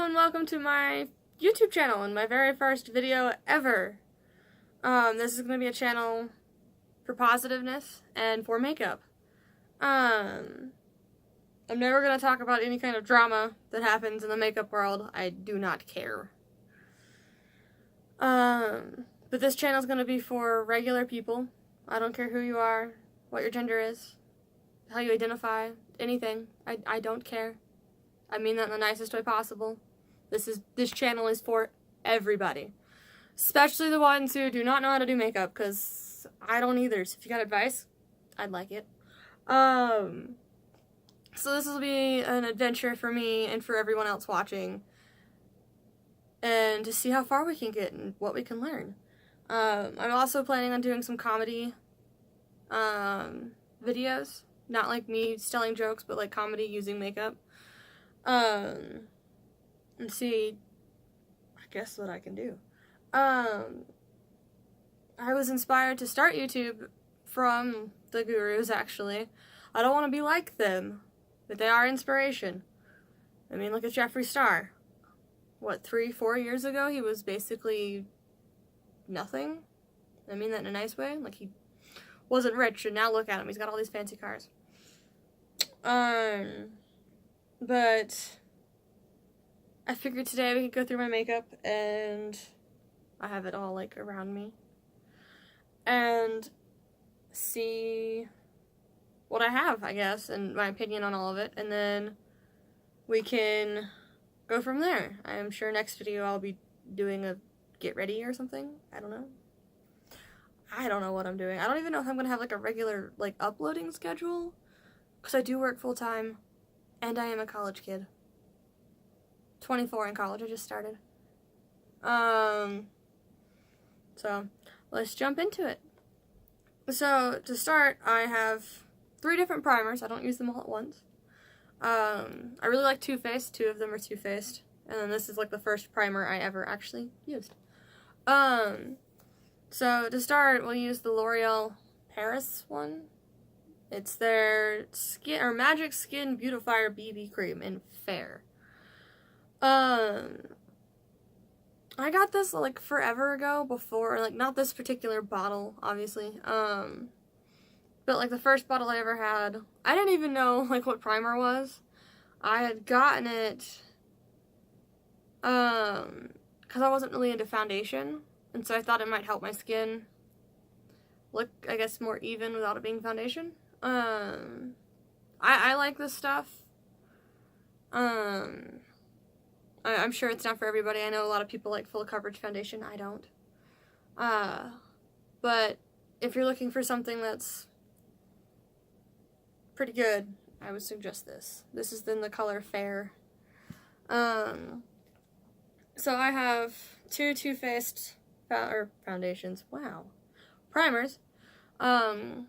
Hello and welcome to my YouTube channel and my very first video ever. This is going to be a channel for positiveness and for makeup. I'm never going to talk about any kind of drama that happens in the makeup world. I do not care. But this channel is going to be for regular people. I don't care who you are, what your gender is, how you identify, anything. I don't care. I mean that in the nicest way possible. This channel is for everybody. Especially the ones who do not know how to do makeup, because I don't either. So if you got advice, I'd like it. So this will be an adventure for me and for everyone else watching. And to see how far we can get and what we can learn. I'm also planning on doing some comedy videos. Not like me telling jokes, but like comedy using makeup. And see, I guess what I can do. I was inspired to start YouTube from the gurus, actually. I don't want to be like them, but they are inspiration. I mean, look at Jeffree Star. What, 3-4 years ago, he was basically nothing? I mean that in a nice way. Like, he wasn't rich, and now look at him. He's got all these fancy cars. But I figured today we could go through my makeup, and I have it all, like, around me, and see what I have, I guess, and my opinion on all of it, and then we can go from there. I am sure next video I'll be doing a get ready or something. I don't know. I don't know what I'm doing. I don't even know if I'm gonna have, like, a regular, like, uploading schedule, because I do work full-time, and I am a college kid. 24 in college, I just started. So, let's jump into it. So, to start, I have 3 different primers. I don't use them all at once. I really like Too Faced. 2 of them are Too Faced. And then this is like the first primer I ever actually used. So, to start, we'll use the L'Oreal Paris one. It's their Magic Skin Beautifier BB Cream in Fair. I got this like forever ago before, like not this particular bottle, obviously. But like the first bottle I ever had, I didn't even know like what primer was. I had gotten it, because I wasn't really into foundation, and so I thought it might help my skin look, I guess, more even without it being foundation. I like this stuff. I'm sure it's not for everybody. I know a lot of people like full coverage foundation. I don't. But if you're looking for something that's pretty good, I would suggest this. This is in the color Fair. So I have 2 Too Faced foundations. Wow. Primers. So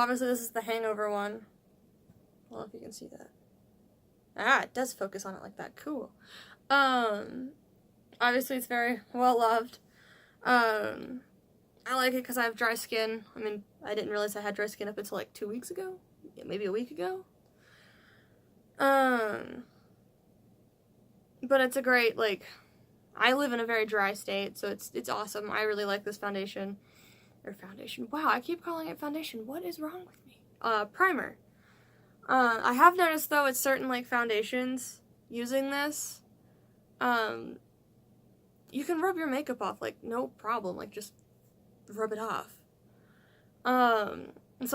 obviously this is the Hangover one. I don't know if you can see that. Ah, it does focus on it like that. Cool. Obviously it's very well loved. I like it because I have dry skin. I mean, I didn't realize I had dry skin up until like 2 weeks ago. Yeah, maybe a week ago. But it's a great, like, I live in a very dry state, so it's awesome. I really like this foundation. Wow, I keep calling it foundation. What is wrong with me? Primer. I have noticed, though, with certain, like, foundations, using this, you can rub your makeup off, like, no problem. Like, just rub it off. So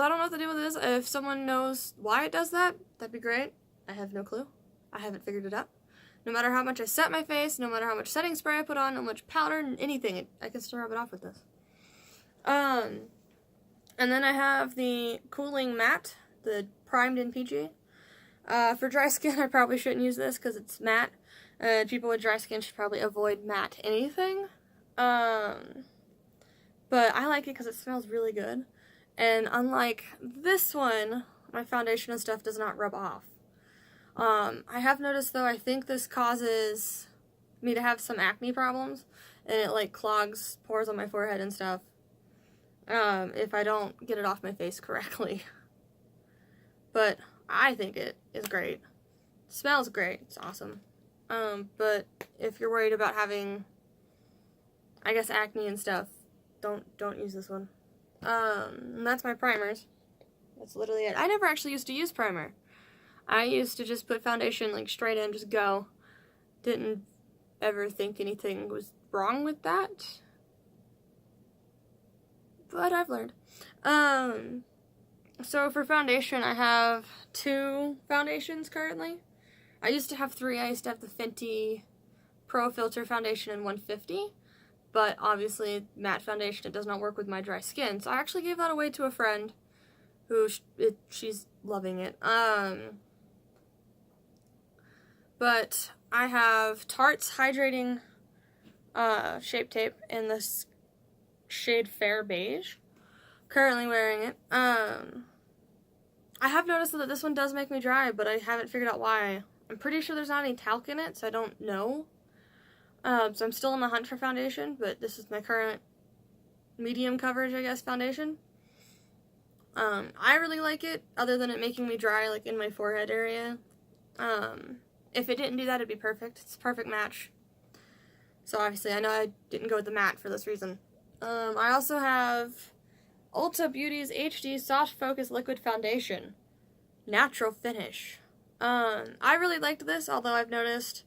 I don't know what to do with this. If someone knows why it does that, that'd be great. I have no clue. I haven't figured it out. No matter how much I set my face, no matter how much setting spray I put on, how much powder, anything, I can still rub it off with this. And then I have the Cooling Matte, the Primed in Peachy. For dry skin, I probably shouldn't use this because it's matte. People with dry skin should probably avoid matte anything. But I like it because it smells really good. And unlike this one, my foundation and stuff does not rub off. I have noticed, though, I think this causes me to have some acne problems. And it, like, clogs pores on my forehead and stuff. If I don't get it off my face correctly. But I think it is great. It smells great. It's awesome. But if you're worried about having, I guess, acne and stuff, don't use this one. And that's my primers. That's literally it. I never actually used to use primer. I used to just put foundation like straight in, just go. Didn't ever think anything was wrong with that. But I've learned. So for foundation, I have 2 foundations currently. I used to have 3. I used to have the Fenty Pro Filter Foundation in 150. But obviously, matte foundation, it does not work with my dry skin. So I actually gave that away to a friend who, she's loving it. But I have Tarte's Hydrating Shape Tape in this shade Fair Beige. Currently wearing it. I have noticed that this one does make me dry, but I haven't figured out why. I'm pretty sure there's not any talc in it, so I don't know. So I'm still on the hunt for foundation, but this is my current medium coverage, I guess, foundation. I really like it, other than it making me dry, like, in my forehead area. If it didn't do that, it'd be perfect. It's a perfect match. So obviously, I know I didn't go with the matte for this reason. I also have Ulta Beauty's HD Soft Focus Liquid Foundation. Natural finish. I really liked this, although I've noticed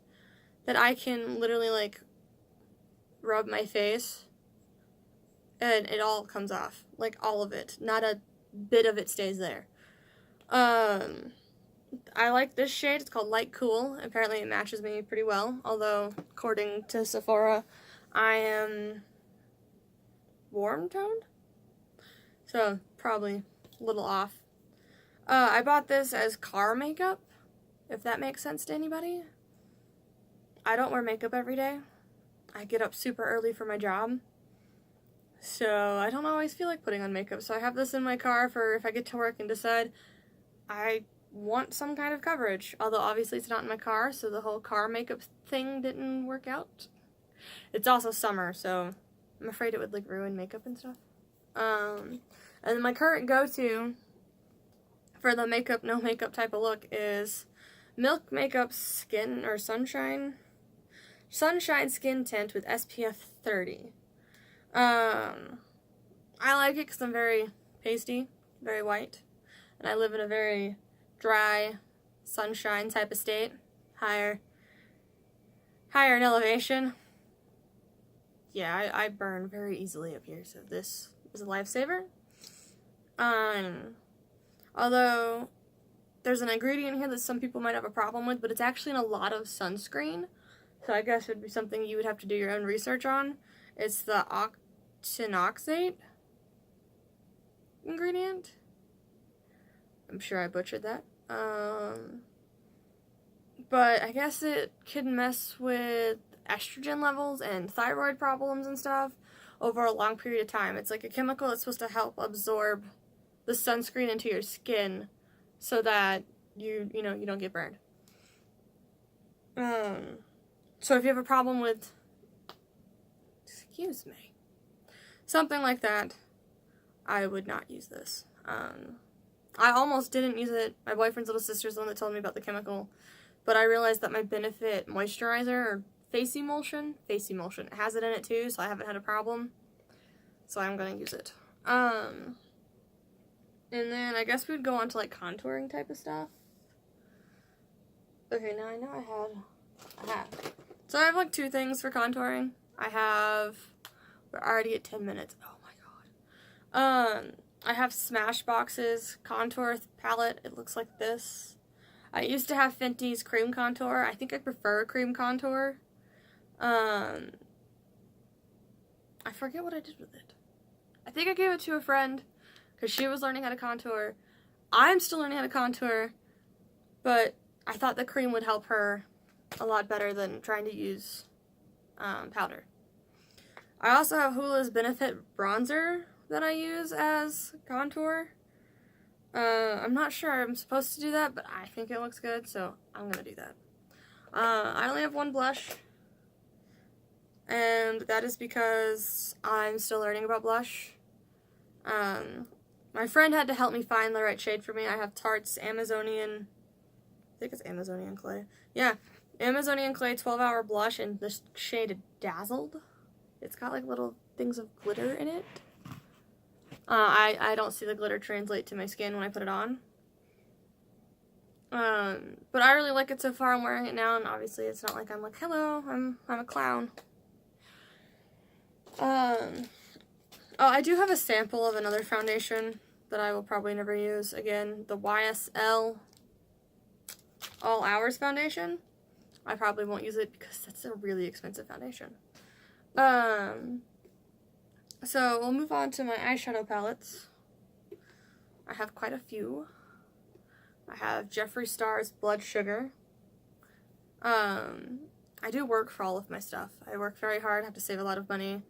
that I can literally, like, rub my face and it all comes off. Like, all of it. Not a bit of it stays there. I like this shade. It's called Light Cool. Apparently it matches me pretty well, although, according to Sephora, I am warm toned? So, probably a little off. I bought this as car makeup, if that makes sense to anybody. I don't wear makeup every day. I get up super early for my job, so I don't always feel like putting on makeup. So I have this in my car for if I get to work and decide I want some kind of coverage. Although obviously it's not in my car, so the whole car makeup thing didn't work out. It's also summer, so I'm afraid it would like ruin makeup and stuff. And then my current go-to for the makeup, no makeup type of look is Milk Makeup Skin or Sunshine Skin Tint with SPF 30. I like it because I'm very pasty, very white, and I live in a very dry, sunshine type of state, higher in elevation. Yeah, I burn very easily up here, so this is a lifesaver. Although there's an ingredient here that some people might have a problem with, but it's actually in a lot of sunscreen, so I guess it would be something you would have to do your own research on. It's the octinoxate ingredient. I'm sure I butchered that. But I guess it can mess with estrogen levels and thyroid problems and stuff over a long period of time. It's like a chemical that's supposed to help absorb the sunscreen into your skin so that you don't get burned. So if you have a problem with, excuse me, something like that, I would not use this. I almost didn't use it. My boyfriend's little sister's the one that told me about the chemical, but I realized that my Benefit moisturizer or face emulsion, it has it in it too, so I haven't had a problem. So I'm gonna use it. And then I guess we'd go on to like contouring type of stuff. Okay, now I know I have. So I have like 2 things for contouring. We're already at 10 minutes. Oh my god. I have Smashbox's contour palette. It looks like this. I used to have Fenty's cream contour. I think I prefer cream contour. I forget what I did with it. I think I gave it to a friend because she was learning how to contour. I'm still learning how to contour, but I thought the cream would help her a lot better than trying to use powder. I also have Hula's Benefit bronzer that I use as contour. I'm not sure I'm supposed to do that, but I think it looks good, so I'm gonna do that. I only have 1 blush, and that is because I'm still learning about blush. My friend had to help me find the right shade for me. I have Tarte's Amazonian, I think it's Amazonian Clay. Yeah, Amazonian Clay 12-Hour Blush in the shade Dazzled. It's got like little things of glitter in it. I don't see the glitter translate to my skin when I put it on. But I really like it so far. I'm wearing it now, and obviously it's not like I'm like, hello, I'm a clown. Oh, I do have a sample of another foundation that I will probably never use. Again, the YSL All Hours foundation. I probably won't use it because that's a really expensive foundation. So we'll move on to my eyeshadow palettes. I have quite a few. I have Jeffree Star's Blood Sugar. I do work for all of my stuff. I work very hard, have to save a lot of money,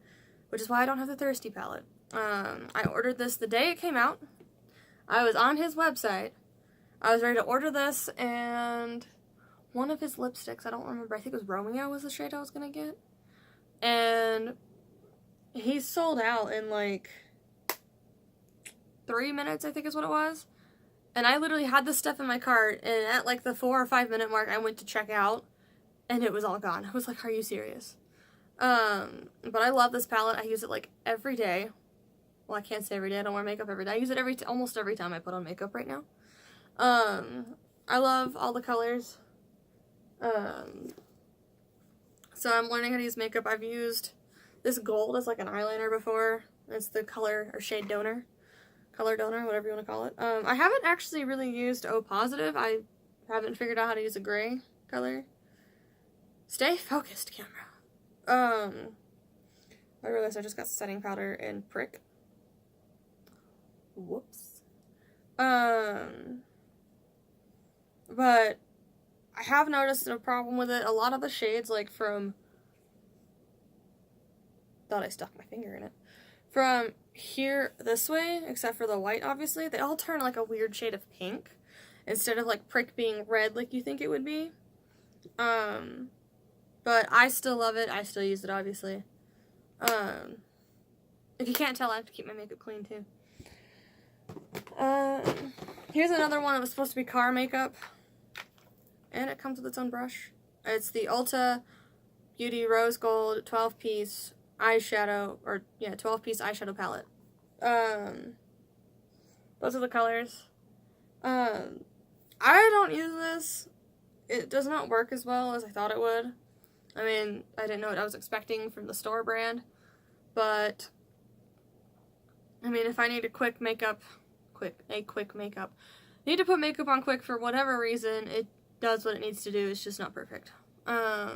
which is why I don't have the Thirsty palette. I ordered this the day it came out. I was on his website. I was ready to order this, and one of his lipsticks, I don't remember, I think it was Romeo was the shade I was gonna get. And he sold out in like 3 minutes, I think is what it was. And I literally had this stuff in my cart, and at like the 4 or 5 minute mark, I went to check out, and it was all gone. I was like, are you serious? But I love this palette. I use it like every day. Well, I can't say every day. I don't wear makeup every day. I use it almost every time I put on makeup right now. I love all the colors. So I'm learning how to use makeup. I've used this gold as like an eyeliner before. It's the color or shade donor. Color donor, whatever you want to call it. I haven't actually really used O Positive. I haven't figured out how to use a gray color. Stay focused, camera. I realized I just got setting powder and Prick. Whoops. But I have noticed a problem with it. A lot of the shades, like from... Thought I stuck my finger in it. From here this way, except for the white, obviously, they all turn like a weird shade of pink instead of like Prick being red like you think it would be. But I still love it. I still use it, obviously. If you can't tell, I have to keep my makeup clean too. Here's another one. It was supposed to be car makeup, and it comes with its own brush. It's the Ulta Beauty Rose Gold 12-piece eyeshadow, 12-piece eyeshadow palette. Those are the colors. I don't use this. It does not work as well as I thought it would. I mean, I didn't know what I was expecting from the store brand, but I mean, if I need a quick makeup, need to put makeup on quick for whatever reason, it does what it needs to do. It's just not perfect. I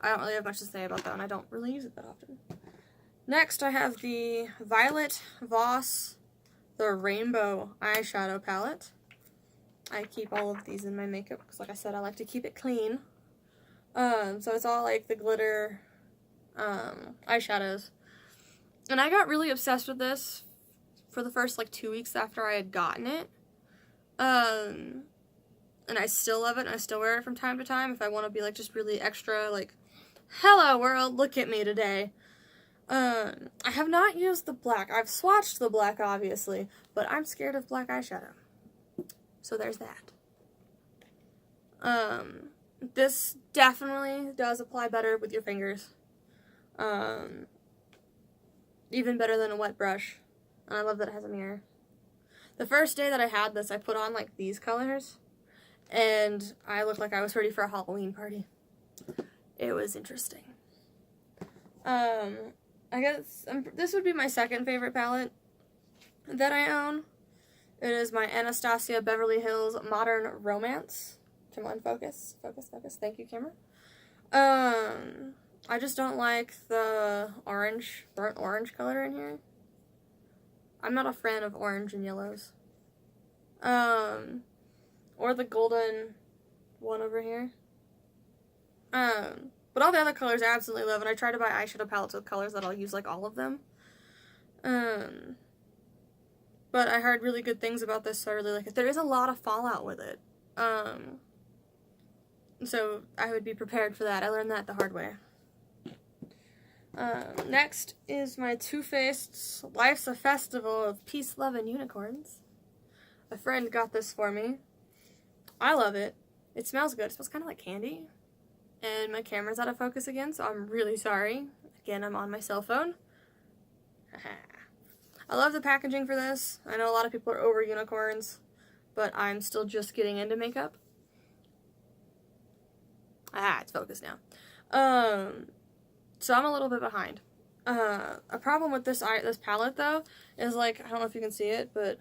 don't really have much to say about that, and I don't really use it that often. Next, I have the Violet Voss, the Rainbow Eyeshadow Palette. I keep all of these in my makeup, because like I said, I like to keep it clean. So it's all like the glitter eyeshadows. And I got really obsessed with this for the first like 2 weeks after I had gotten it. And I still love it, and I still wear it from time to time if I want to be like just really extra, like, hello world, look at me today. I have not used the black. I've swatched the black, obviously, but I'm scared of black eyeshadow. So there's that. This definitely does apply better with your fingers. Even better than a wet brush. And I love that it has a mirror. The first day that I had this, I put on like these colors, and I looked like I was ready for a Halloween party. It was interesting. I guess this would be my second favorite palette that I own. It is my Anastasia Beverly Hills Modern Romance. Come on, focus. Focus, focus. Thank you, camera. I just don't like the orange, burnt orange color in here. I'm not a fan of orange and yellows. Or the golden one over here. But all the other colors I absolutely love, and I try to buy eyeshadow palettes with colors that I'll use like all of them. But I heard really good things about this, so I really like it. There is a lot of fallout with it. So I would be prepared for that. I learned that the hard way. Next is my Too Faced's Life's a Festival of Peace, Love, and Unicorns. A friend got this for me. I love it. It smells good. It smells kind of like candy. And my camera's out of focus again, so I'm really sorry. Again, I'm on my cell phone. I love the packaging for this. I know a lot of people are over unicorns, but I'm still just getting into makeup. It's focused now. So I'm a little bit behind. A problem with this palette, though, is, like, I don't know if you can see it, but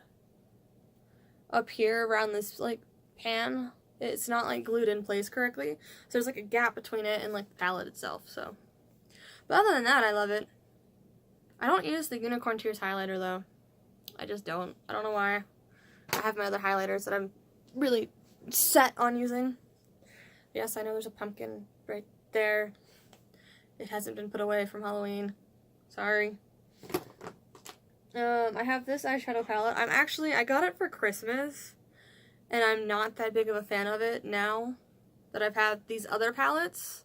up here around this, like, pan, it's not, like, glued in place correctly. So there's, like, a gap between it and, like, the palette itself, so. But other than that, I love it. I don't use the Unicorn Tears highlighter, though. I just don't. I don't know why. I have my other highlighters that I'm really set on using. Yes, I know there's a pumpkin right there. It hasn't been put away from Halloween. Sorry. I have this eyeshadow palette. I got it for Christmas, and I'm not that big of a fan of it now that I've had these other palettes.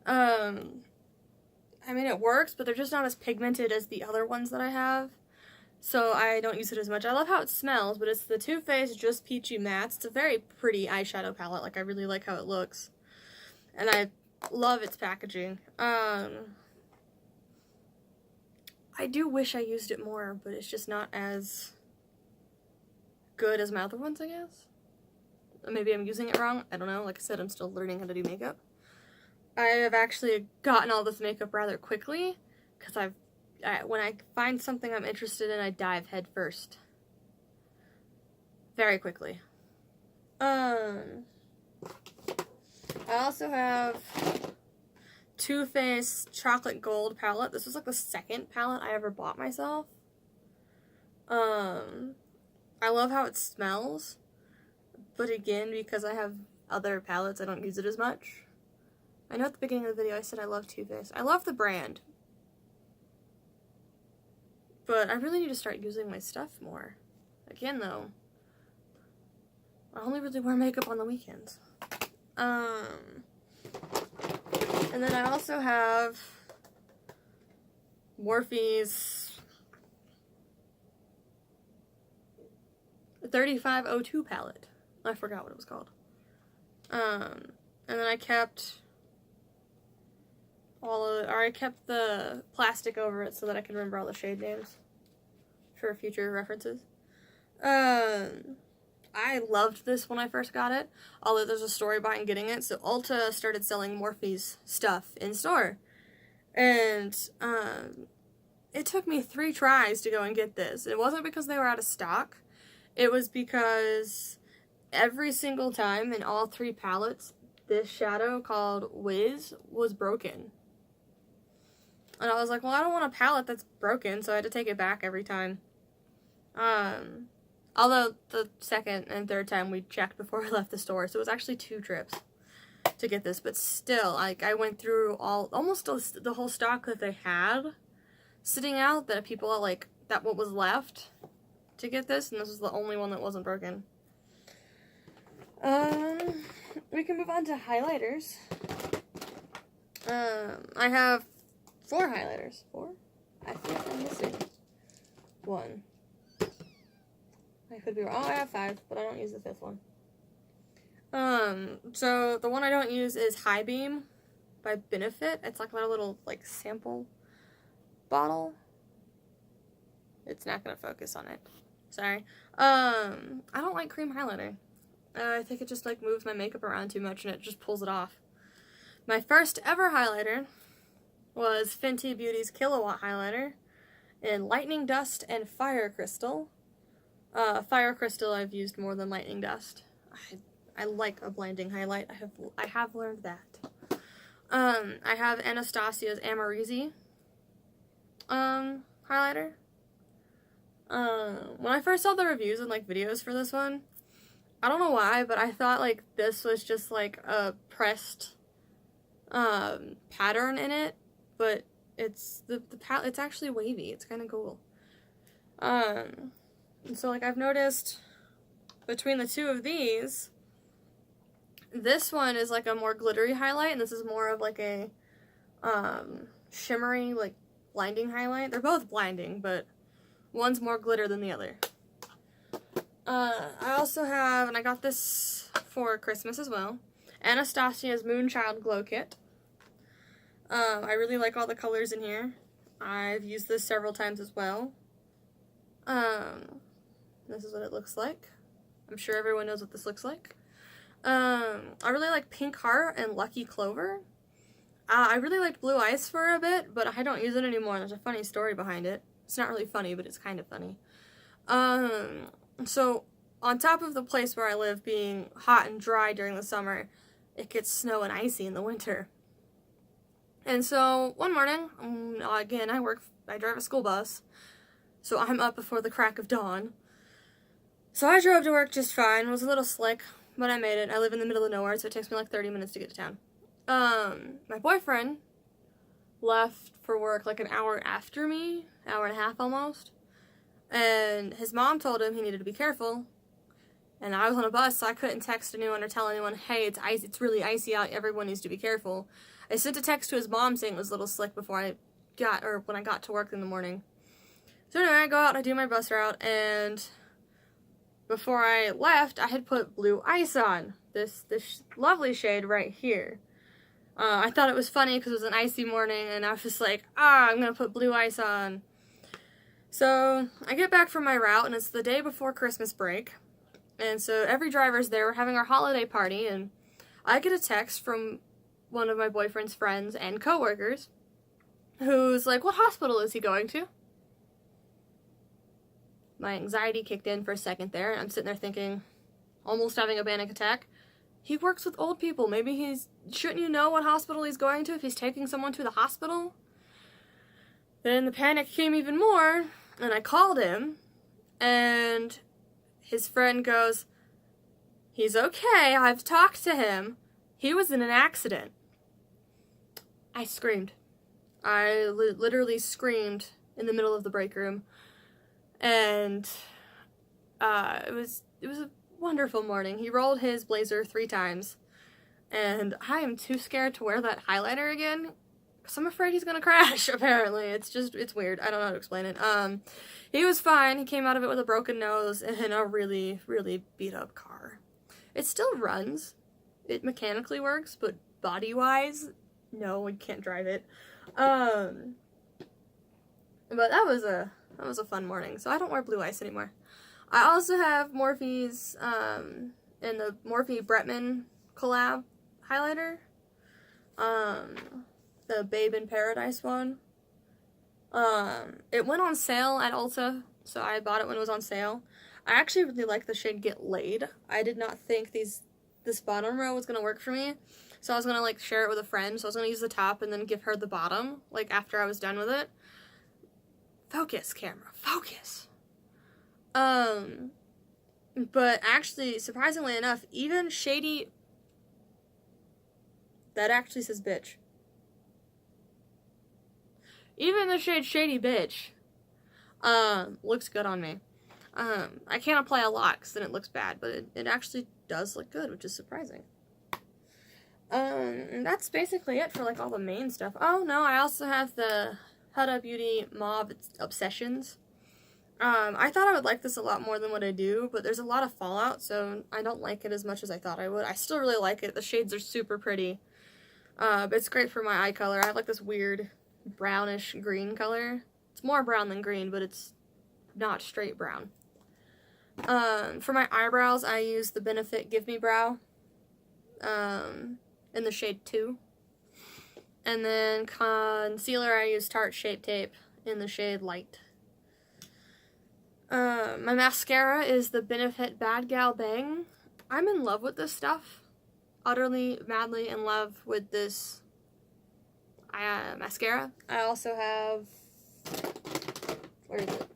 I mean, it works, but they're just not as pigmented as the other ones that I have, so I don't use it as much. I love how it smells, but it's the Too Faced Just Peachy Mattes. It's a very pretty eyeshadow palette. Like, I really like how it looks, and I love its packaging. I do wish I used it more, but it's just not as good as my other ones, I guess. Maybe I'm using it wrong. I don't know. Like I said, I'm still learning how to do makeup. I have actually gotten all this makeup rather quickly, because when I find something I'm interested in, I dive head first. Very quickly. I also have Too Faced Chocolate Gold palette. This was like the second palette I ever bought myself. I love how it smells, but again, because I have other palettes, I don't use it as much. I know at the beginning of the video I said I love Too Faced. I love the brand, but I really need to start using my stuff more. Again, though, I only really wear makeup on the weekends. And then I also have Morphie's 3502 palette. I forgot what it was called. And then I kept I kept the plastic over it so that I can remember all the shade names for future references. I loved this when I first got it, although there's a story behind getting it. So Ulta started selling Morphe's stuff in store, and it took me 3 tries to go and get this. It wasn't because they were out of stock. It was because every single time in all 3 palettes, this shadow called Wiz was broken. And I was like, well, I don't want a palette that's broken, so I had to take it back every time. Although the second and third time we checked before we left the store, so it was actually 2 trips to get this. But still, like, I went through almost the whole stock that they had sitting out, that people like, that what was left to get this, and this was the only one that wasn't broken. We can move on to highlighters. I have 4 highlighters. 4? I think I'm missing 1. I could be wrong. Oh, I have 5, but I don't use the 5th one. So the one I don't use is High Beam by Benefit. It's like a little, like, sample bottle. It's not gonna focus on it. Sorry. I don't like cream highlighter. I think it just, like, moves my makeup around too much and it just pulls it off. My first ever highlighter was Fenty Beauty's Kilowatt Highlighter in Lightning Dust and Fire Crystal. Fire Crystal I've used more than Lightning Dust. I like a blinding highlight. I have learned that. I have Anastasia's Amarizi highlighter. When I first saw the reviews and, like, videos for this one, I don't know why, but I thought, like, this was just, like, a pressed pattern in it, but it's it's actually wavy. It's kind of cool. And so, like, I've noticed between the 2 of these, this one is, like, a more glittery highlight, and this is more of, like, a shimmery, like, blinding highlight. They're both blinding, but one's more glitter than the other. I also have, and I got this for Christmas as well, Anastasia's Moonchild Glow Kit. I really like all the colors in here. I've used this several times as well. This is what it looks like. I'm sure everyone knows what this looks like. I really like Pink Heart and Lucky Clover. I really liked Blue Ice for a bit, but I don't use it anymore. There's a funny story behind it. It's not really funny, but it's kind of funny. So on top of the place where I live being hot and dry during the summer, it gets snow and icy in the winter. And so one morning, again, I drive a school bus, so I'm up before the crack of dawn. So I drove to work just fine. It was a little slick, but I made it. I live in the middle of nowhere, so it takes me like 30 minutes to get to town. My boyfriend left for work like an hour after me, hour and a half almost, and his mom told him he needed to be careful, and I was on a bus, so I couldn't text anyone or tell anyone, hey, it's icy, it's really icy out, everyone needs to be careful. I sent a text to his mom saying it was a little slick when I got to work in the morning. So anyway, I go out, I do my bus route, and before I left, I had put Blue Ice on, this lovely shade right here. I thought it was funny because it was an icy morning, and I was just like, I'm gonna put Blue Ice on. So I get back from my route, and it's the day before Christmas break, and so every driver's there. We're having our holiday party, and I get a text from one of my boyfriend's friends and coworkers who's like, what hospital is he going to? My anxiety kicked in for a second there, and I'm sitting there thinking, almost having a panic attack. He works with old people. Maybe shouldn't you know what hospital he's going to if he's taking someone to the hospital? Then the panic came even more, and I called him, and his friend goes, he's okay, I've talked to him. He was in an accident. I screamed. I literally screamed in the middle of the break room, and it was a wonderful morning. He rolled his blazer 3 times, and I am too scared to wear that highlighter again because I'm afraid he's gonna crash, apparently. It's weird. I don't know how to explain it. He was fine. He came out of it with a broken nose and a really, really beat up car. It still runs. It mechanically works, but body-wise, no, I can't drive it. But that was a fun morning, so I don't wear Blue Ice anymore. I also have Morphie's, and the Morphie Bretman collab highlighter. The Babe in Paradise one. It went on sale at Ulta, so I bought it when it was on sale. I actually really like the shade Get Laid. I did not think this bottom row was gonna work for me, so I was gonna like share it with a friend, so I was gonna use the top and then give her the bottom, like after I was done with it. Focus, camera, focus. But actually, surprisingly enough, even shady, that actually says bitch. Even the shade Shady Bitch, looks good on me. I can't apply a lot because then it looks bad, but it actually does look good, which is surprising. And that's basically it for like all the main stuff. Oh no, I also have the Huda Beauty Mauve Obsessions. I thought I would like this a lot more than what I do, but there's a lot of fallout, so I don't like it as much as I thought I would. I still really like it. The shades are super pretty. But it's great for my eye color. I have like this weird brownish green color. It's more brown than green, but it's not straight brown. For my eyebrows, I use the Benefit Give Me Brow in the shade 2. And then concealer, I use Tarte Shape Tape in the shade Light. My mascara is the Benefit Bad Gal Bang. I'm in love with this stuff. Utterly, madly in love with this mascara. I also have, where is it?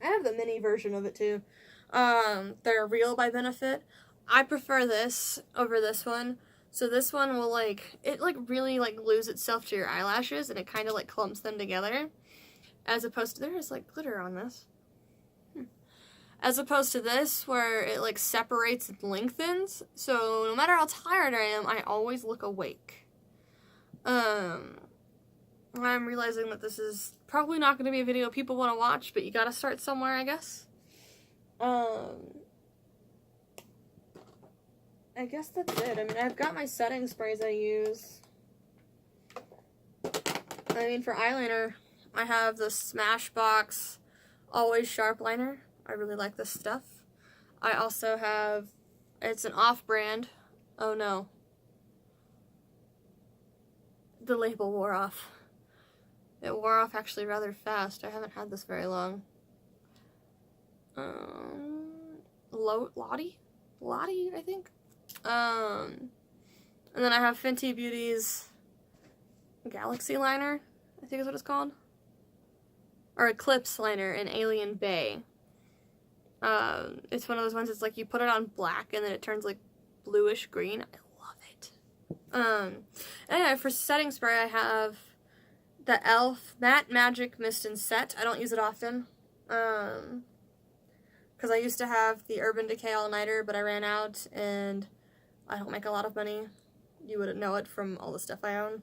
I have the mini version of it too. They're Real by Benefit. I prefer this over this one. So this one will really glues itself to your eyelashes and it kind of like clumps them together. As opposed to, there is like glitter on this. As opposed to this, where it like separates and lengthens. So no matter how tired I am, I always look awake. I'm realizing that this is probably not going to be a video people want to watch, but you gotta start somewhere, I guess. I guess that's it. I mean, I've got my setting sprays I use. I mean, for eyeliner, I have the Smashbox Always Sharp Liner. I really like this stuff. I also have, it's an off-brand. Oh no. The label wore off. It wore off actually rather fast. I haven't had this very long. Lottie, I think. And then I have Fenty Beauty's Galaxy Liner, I think is what it's called. Or Eclipse Liner in Alien Bay. It's one of those ones that's like you put it on black and then it turns like bluish green. I love it. Anyway, for setting spray I have the e.l.f. Matte Magic Mist and Set. I don't use it often. Because I used to have the Urban Decay All Nighter, but I ran out and I don't make a lot of money. You wouldn't know it from all the stuff I own.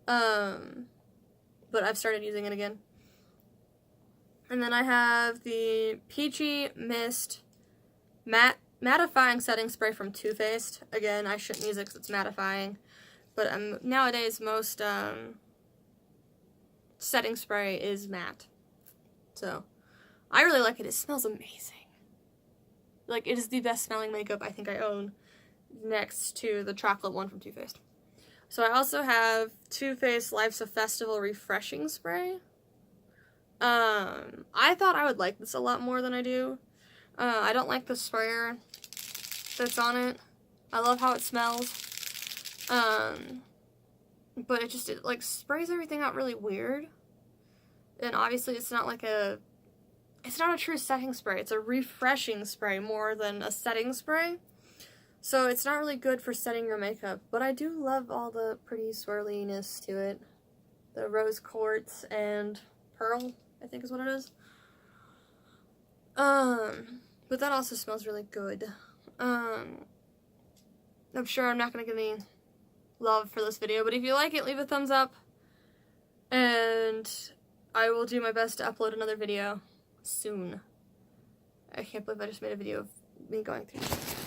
But I've started using it again. And then I have the Peachy Mist Mattifying Setting Spray from Too Faced. Again, I shouldn't use it because it's mattifying. But nowadays, most setting spray is matte. So, I really like it. It smells amazing. Like, it is the best smelling makeup I think I own, next to the chocolate one from Too Faced. So I also have Too Faced Life's a Festival Refreshing Spray. I thought I would like this a lot more than I do. I don't like the sprayer that's on it. I love how it smells. But it like sprays everything out really weird. And obviously it's not like it's not a true setting spray. It's a refreshing spray more than a setting spray. So it's not really good for setting your makeup. But I do love all the pretty swirliness to it. The rose quartz and pearl, I think is what it is. But that also smells really good. I'm sure I'm not going to get any love for this video, but if you like it, leave a thumbs up. And I will do my best to upload another video soon. I can't believe I just made a video of me going through this.